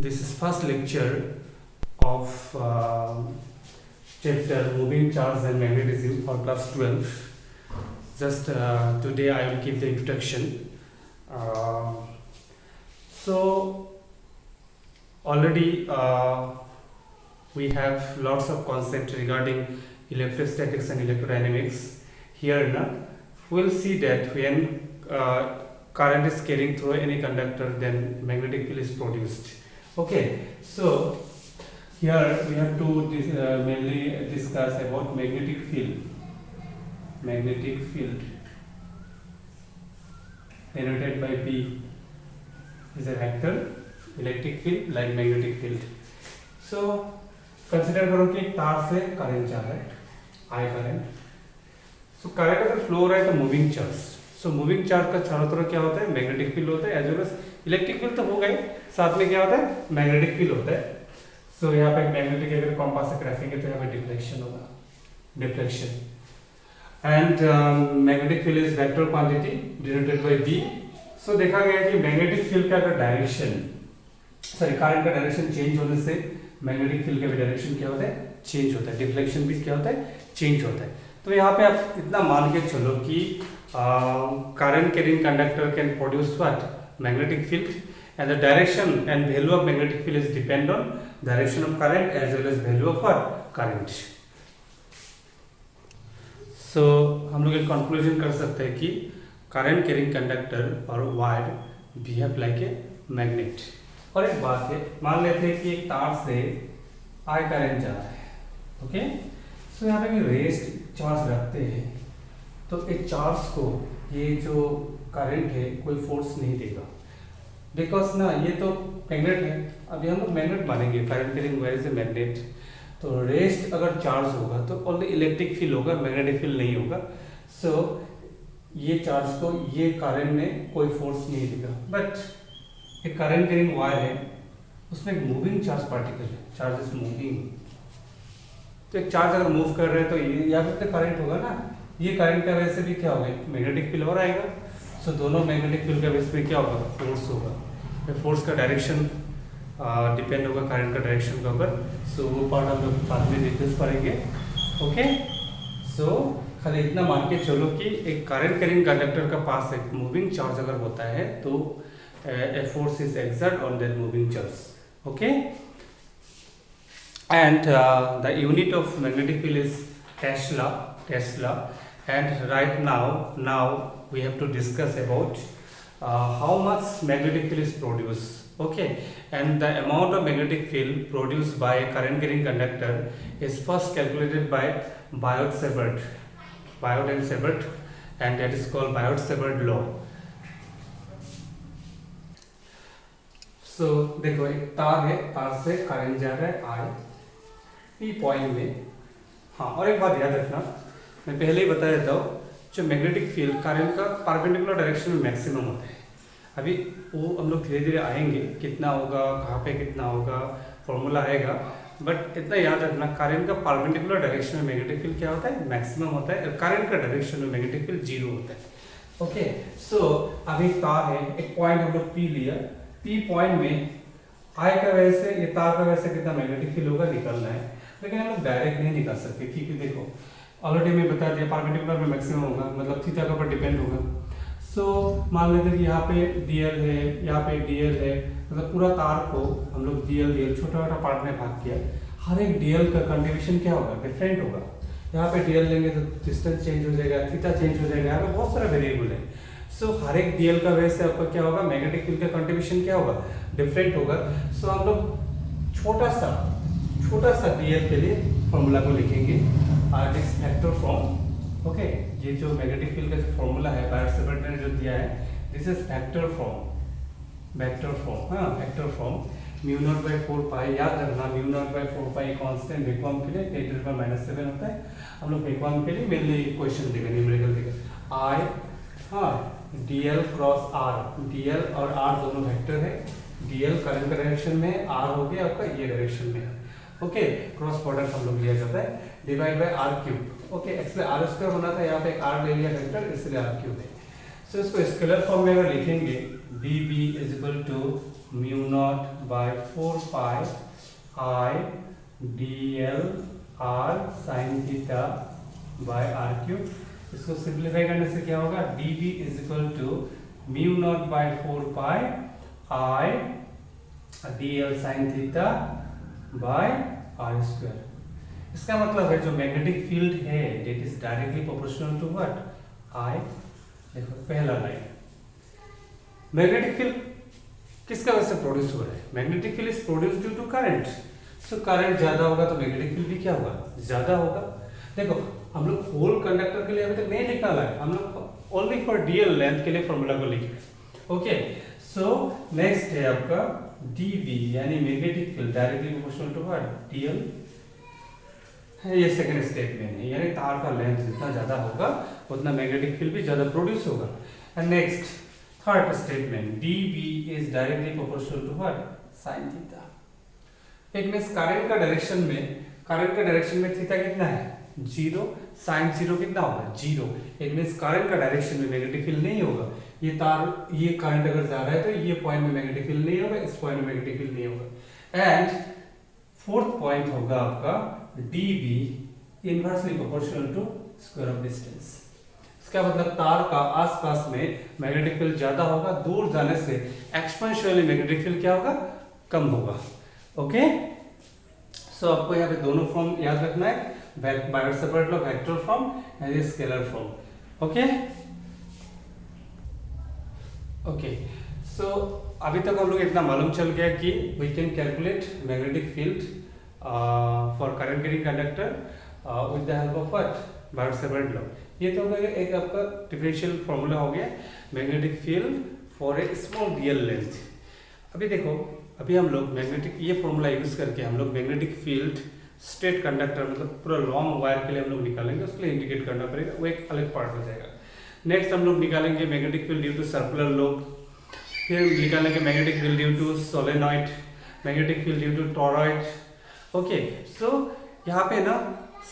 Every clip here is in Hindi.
This is first lecture of chapter moving charge and magnetism for class 12. Just today I will give the introduction. So already we have lots of concepts regarding electrostatics and electrodynamics. Here now we will see that when current is carrying through any conductor, then magnetic field is produced. Okay, so here we have to mainly discuss about magnetic field. Magnetic field denoted by B is a vector. Electric field like magnetic field. So consider करो कि एक तार से करंट जा रहा है, I करंट. So करंट अगर फ्लो हो रहा है तो moving charge. So moving charge का चारों तरफ क्या होता है? मैग्नेटिक फील्ड होता है. As well as electric field तो होगा ही, साथ में क्या होता है? मैग्नेटिक फील्ड होता है. सो यहाँ पे मैग्नेटिक अगर कंपास से रखेंगे तो यहाँ पे डिफ्लेक्शन होगा, deflection. And magnetic field is vector quantity denoted by B. So देखा गया कि मैग्नेटिक फील्ड का अगर डायरेक्शन, सॉरी करंट का डायरेक्शन चेंज होने से मैग्नेटिक फील्ड का भी डायरेक्शन क्या होता है? चेंज होता है. डिफ्लेक्शन भी क्या होता है? चेंज होता है. तो यहाँ पे आप इतना मान के चलो कि current carrying conductor can produce what? Magnetic field, and the direction and value of magnetic field is depend on direction of current as well as value of what? Current. So हम लोग एक conclusion कर सकते हैं कि current carrying conductor और wire behave like a magnet. और एक बात है, मान लेते हैं कि एक तार से I current जा रहा है, ओके? सो यहाँ पे रेस्ट चार्ज रखते हैं तो एक चार्ज को ये जो करंट है कोई फोर्स नहीं देगा, बिकॉज ना ये तो मैग्नेट है. अभी हम लोग मैग्नेट मानेंगे, current carrying wire is a magnet. तो रेस्ट अगर चार्ज होगा तो ओनली इलेक्ट्रिक फील्ड होगा, मैग्नेटिक फील्ड नहीं होगा. सो ये चार्ज को ये करंट में कोई फोर्स नहीं देगा. बट एक करंट कैरिंग वायर है, उसमें एक मूविंग चार्ज पार्टिकल है, चार्ज इज मूविंग. तो एक चार्ज अगर मूव कर रहे हैं तो ये या फिर तो करंट होगा ना, ये करंट का वजह से भी क्या होगा? मैग्नेटिक फील्ड और आएगा. सो दोनों मैग्नेटिक फील्ड का वजह से क्या होगा? फोर्स होगा. फोर्स का डायरेक्शन डिपेंड होगा करंट का डायरेक्शन के ऊपर. सो वो पार्ट हम लोग बाद में डिस्कस करेंगे. ओके, सो खाली इतना मान के चलो कि एक करंट कैरिंग कंडक्टर का पास एक मूविंग चार्ज अगर होता है तो a force is exert on that moving charge. Okay, and the unit of magnetic field is Tesla. And right now we have to discuss about how much magnetic field is produced. Okay, and the amount of magnetic field produced by a current carrying conductor is first calculated by Biot and Savart, and that is called Biot-Savart law. So देखो एक तार है, तार से करंट जा रहा है I P पॉइंट में. हाँ, और एक बात याद रखना, मैं पहले ही बता देता हूँ, जो मैग्नेटिक फील्ड करंट का परपेंडिकुलर डायरेक्शन में मैक्सिमम होता है. अभी वो हम लोग धीरे धीरे आएंगे, कितना होगा, कहाँ पे कितना होगा, फॉर्मूला आएगा. बट इतना याद रखना, करंट का परपेंडिकुलर डायरेक्शन में मैग्नेटिक फील्ड क्या होता है? मैक्सिमम होता है. करंट का डायरेक्शन में मैग्नेटिक फील्ड जीरो होता है. ओके, सो अभी तार है, एक पॉइंट हम लोग P लिया. P पॉइंट में I का वजह से, ये तार का वजह से कितना मैग्नेटिक फील्ड होगा निकलना है. लेकिन हम लोग डायरेक्ट नहीं निकाल सकते, क्योंकि देखो ऑलरेडी मैं बता दिया परपेंडिकुलर में मैक्सिमम होगा, मतलब थीटा के ऊपर डिपेंड होगा. सो मान लेते हैं कि यहाँ पे DL है, यहाँ पे DL है, मतलब पूरा तार को हम लोग DL छोटा छोटा पार्ट में भाग किया. हर एक DL का कंट्रीब्यूशन क्या होगा? डिफरेंट होगा. यहाँ पे DL लेंगे तो डिस्टेंस चेंज हो जाएगा, थीटा चेंज हो जाएगा, यहाँ पे बहुत सारा वेरिएबल है. सो हर एक DL का वजह से आपका क्या होगा? मैग्नेटिक फील्ड का कंट्रीब्यूशन क्या होगा? डिफरेंट होगा. सो हम लोग छोटा सा DL के लिए फॉर्मूला को लिखेंगे, दिस वेक्टर फॉर्म. ओके, ये जो मैग्नेटिक फील्ड का जो फॉर्मूला है बायोट-सेवर्ट ने जो दिया है, दिस इज वेक्टर फॉर्म. हाँ, vector form mu not by 4 pi. याद रखना, mu not by 4 pi constant vacuum के लिए 10⁻⁷ होता है. हम लोग वैक्यूम के लिए मेनली क्वेश्चन देगा, न्यूमेरिकल देगा. I हाँ DL क्रॉस R, DL और R दोनों वेक्टर है. DL करंट का डायरेक्शन में, R हो गया आपका ये डायरेक्शन में. ओके, क्रॉस प्रोडक्ट हम लोग लिया जाता है, divide by R cube. Okay, actually R square होना था, यहाँ पे एक R ले लिया वेक्टर, इसलिए R क्यूब है. सो इसको स्केलर फॉर्म में अगर लिखेंगे, BB is equal to mu not by 4 pi I dl r sin theta by R cube. इसको सिंप्लीफाई करने से क्या होगा, dv is equal to mu not by 4 pi I dl sin theta by R square. इसका मतलब है जो मैग्नेटिक फील्ड है that is directly proportional to what, I. देखो पहला लाइन, मैग्नेटिक फील्ड किसका वजह से प्रोड्यूस हो रहा है, magnetic field is produce due to current. So current ज्यादा होगा तो मैग्नेटिक फील्ड भी क्या होगा, ज्यादा होगा। देखो हम लोग होल कंडक्टर के लिए अभी तक नहीं निकाला है, हम लोग ओनली फॉर डीएल लेंथ के लिए फॉर्मूला को लिखे। ओके, सो नेक्स्ट है आपका dv यानी magnetic field directly proportional to what, dl। ये सेकंड स्टेटमेंट है, यानी तार का लेंथ जितना ज्यादा होगा उतना मैग्नेटिक फील्ड भी ज्यादा प्रोड्यूस होगा। And next third statement, dv is directly proportional to what, sin theta. एक मींस करंट का डायरेक्शन में थीटा कितना है, 0, sin 0 कितना होगा, 0। एक मींस करंट का डायरेक्शन में मैग्नेटिक फील्ड नहीं होगा। ये तार, ये करंट अगर जा रहा है तो ये पॉइंट में मैग्नेटिक फील्ड नहीं होगा, इस पॉइंट में मैग्नेटिक फील्ड नहीं होगा। एंड फोर्थ पॉइंट होगा आपका dv inversely proportional to square of distance. इसका मतलब तार का आसपास में मैग्नेटिक फील्ड ज्यादा होगा, दूर जाने से एक्सपोनेंशियली मैग्नेटिक फील्ड क्या होगा, कम होगा। ओके, सो आपको यहाँ पे दोनों फॉर्म याद रखना है, Biot Savart law, vector form and scalar form. Okay okay, so अभी तक हम लोग इतना मालूम चल गया कि we can calculate magnetic field for current carrying conductor with the help of what, Biot Savart law. ये तो एक आपका डिफरेंशियल फॉर्मूला हो गया magnetic field for a small DL length. अभी देखो, अभी हम लोग मैग्नेटिक ये फॉर्मूला यूज करके हम लोग मैग्नेटिक फील्ड स्ट्रेट कंडक्टर मतलब पूरा लॉन्ग वायर के लिए हम लोग निकालेंगे, उसके लिए इंडिकेट करना पड़ेगा, वो एक अलग पार्ट हो जाएगा। नेक्स्ट हम लोग निकालेंगे magnetic field due to circular loop, फिर निकालेंगे magnetic field due to solenoid, magnetic field due to toroid. Okay, so यहाँ पे ना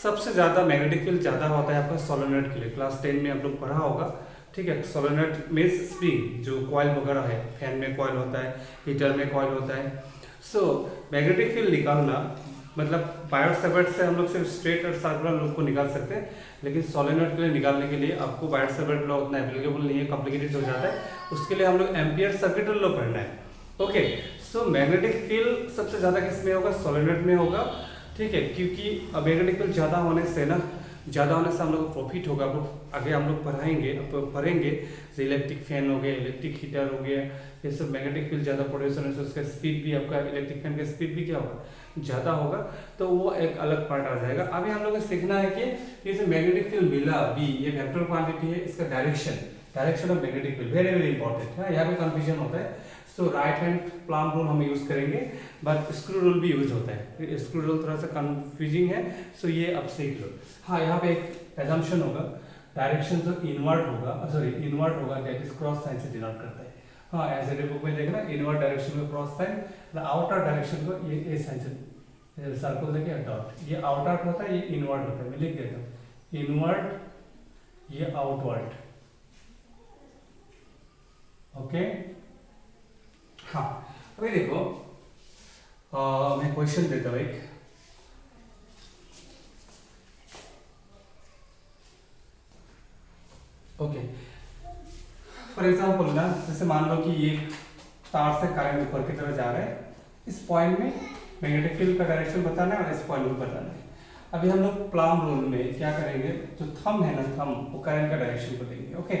सबसे ज्यादा मैग्नेटिक फील्ड ज्यादा होता है आपका सोलेनॉइड के लिए। क्लास 10 में आप लोग पढ़ा होगा, ठीक है। सोलेनॉइड मींस स्प्रिंग, जो कॉइल वगैरह है, फैन में कॉइल होता है, हीटर में कॉइल होता है। सो मैग्नेटिक फील्ड निकालना मतलब बायर सेवर्ट से हम लोग सिर्फ स्ट्रेट और सर्कुलर लूप को निकाल सकते हैं, लेकिन सोलेनॉइड के लिए निकालने के लिए आपको बायर सेवर्ट लॉ उतना एप्लीकेबल नहीं है, कॉम्प्लिकेटेड हो जाता है। उसके लिए हम लोग एम्पियर सर्किट लॉ पढ़ना है। ओके, सो मैग्नेटिक फील्ड सबसे ज्यादा किस में होगा, सोलेनॉइड में होगा, ठीक है। क्योंकि मैग्नेटिक फील्ड ज्यादा होने से हम लोग को प्रॉफिट होगा। आगे हम लोग पढ़ेंगे जैसे इलेक्ट्रिक फैन हो गया, इलेक्ट्रिक हीटर हो गया, ये सब मैग्नेटिक फील्ड ज्यादा प्रोड्यूस होने से उसका स्पीड भी, आपका इलेक्ट्रिक फैन का स्पीड भी क्या होगा, ज्यादा होगा। तो वो एक अलग पार्ट आ जाएगा। अभी हम लोग को सीखना है कि ये मैग्नेटिक फील्ड मिला बी, ये वेक्टर क्वांटिटी है, इसका direction of magnetic field very very important है। यहाँ पे कंफ्यूजन होता है। सो राइट हैंड प्लाम रूल हम यूज करेंगे, बट स्क्रू रूल भी यूज होता है। स्क्रू रूल थोड़ा सा कंफ्यूजिंग है, सो ये अब सीख लो। हाँ, यहाँ पे एक एजम्पशन होगा, डायरेक्शन जो इनवर्ट होगा दैट इज क्रॉस साइन से डिनोट करता है। हाँ, ऐसे बुक में देखना, इनवर्ट डायरेक्शन में क्रॉस साइन, आउटर डायरेक्शन को ये साइन से सर्कल देखिए डॉट, ये आउटर होता है, ये इनवर्ट होता है। मैं लिख देता हूँ, इनवर्ट, ये आउटवर्ड। ओके, हाँ अभी देखो मैं क्वेश्चन देता हूँ एक। ओके, फॉर एग्जाम्पल ना, जैसे मान लो कि ये तार से करंट ऊपर की तरफ जा रहा है, इस पॉइंट में मैग्नेटिक फील्ड का डायरेक्शन बताना है और इस पॉइंट में बताना है। अभी हम लोग प्लाम रूल में क्या करेंगे, जो थंब है ना, थंब वो करंट का डायरेक्शन को देंगे। ओके,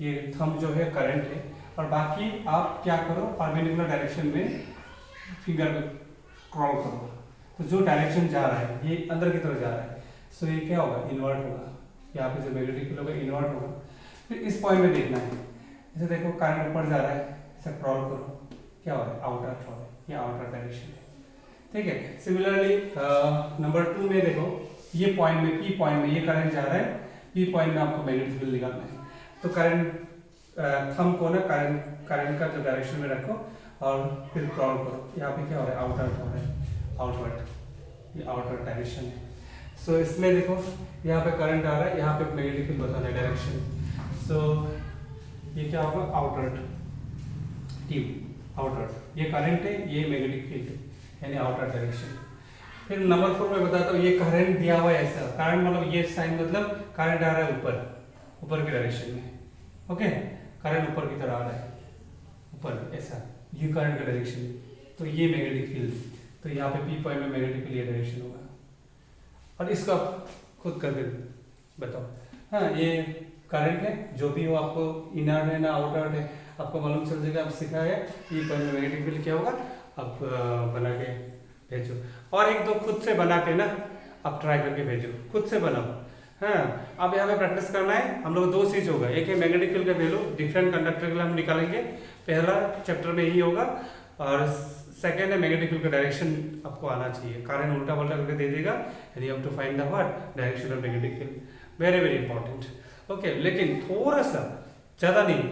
ये थंब जो है करंट है, और बाकी आप क्या करो, परपेंडिकुलर डायरेक्शन में फिंगर क्रॉल करो। तो जो डायरेक्शन जा रहा है ये अंदर की तरफ जा रहा है, सो ये क्या होगा, इन्वर्ट होगा। यहाँ पे जो मैग्नेटिक फील्ड होगा इन्वर्ट होगा। फिर इस पॉइंट में देखना है, जैसे देखो करंट ऊपर जा रहा है, इसे क्रॉल करो, क्या हो रहा है, आउटर क्रॉल है, ये आउटर डायरेक्शन है, ठीक है। सिमिलरली नंबर 2 में देखो, ये पॉइंट में, पी पॉइंट में ये करंट जा रहा है, पी पॉइंट में आपको मैग्नेटिक फील्ड निकालना है। तो करंट थंब को ना करंट का जो डायरेक्शन में रखो और फिर क्रॉल करो। यहाँ पे क्या हो रहा है, आउटर हो रहा है, आउटवर्ड, ये आउटर डायरेक्शन है। सो इसमें देखो यहाँ पे करंट आ रहा है, यहाँ पे मैग्नेटिक फील्ड बताना है डायरेक्शन। सो ये क्या होगा, आउटर ट्यूब, आउटर ये करंट है, ये मैग्नेटिक फील्ड है, यानी आउटर डायरेक्शन। फिर नंबर 4 में बताता हूँ, ये करंट दिया हुआ है ऐसा, करंट मतलब ये साइन मतलब करंट आ रहा है ऊपर की डायरेक्शन में, ओके, करंट ऊपर की तरफ आ रहा है, ऊपर ऐसा, ये करंट का डायरेक्शन है, तो ये मैग्नेटिक फील्ड, तो यहाँ पे पी पॉइंट में मैग्नेटिक फील्ड ये डायरेक्शन होगा। और इसको आप खुद करके बताओ। हाँ, ये करंट है, जो भी हो आपको इनर है ना आउटर है आपको मालूम चल जाएगा, आप सीखा है पी पॉइंट में मैग्नेटिक फील्ड क्या होगा, आप बना के भेजो। और एक दो खुद से बना के ना आप ट्राई करके भेजो, खुद से बनाओ। हाँ, अब यहाँ पे प्रैक्टिस करना है। हम लोग दो चीज होगा, एक है मैग्नेटिक फील्ड का वैल्यू, डिफरेंट कंडक्टर के लिए हम निकालेंगे, पहला चैप्टर में यही होगा, और सेकेंड है मैग्नेटिक फील्ड का डायरेक्शन आपको आना चाहिए, कारण उल्टा पल्टा करके दे देगा, you have to find the what direction of magnetic field, very very important. Okay, लेकिन थोड़ा सा ज़्यादा नहीं,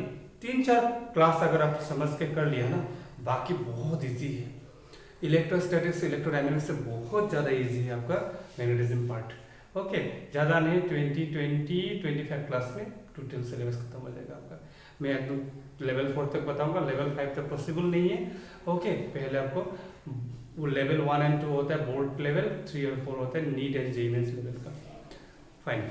3-4 क्लास अगर आप समझ के कर लिया ना, बाकी बहुत ईजी है। इलेक्ट्रोस्टैटिक्स इलेक्ट्रोडायनेमिक्स से बहुत ज़्यादा ईजी है आपका मैग्नेटिज्म पार्ट। ओके, ज़्यादा नहीं, 25 क्लास में टोटल सिलेबस खत्म हो जाएगा आपका। मैं एकदम लेवल 4 तक बताऊंगा, लेवल 5 तक पॉसिबल नहीं है। ओके, पहले आपको वो लेवल 1 एंड 2 होता है बोर्ड लेवल, 3 और 4 होता है NEET and JEE mains level का। फाइन।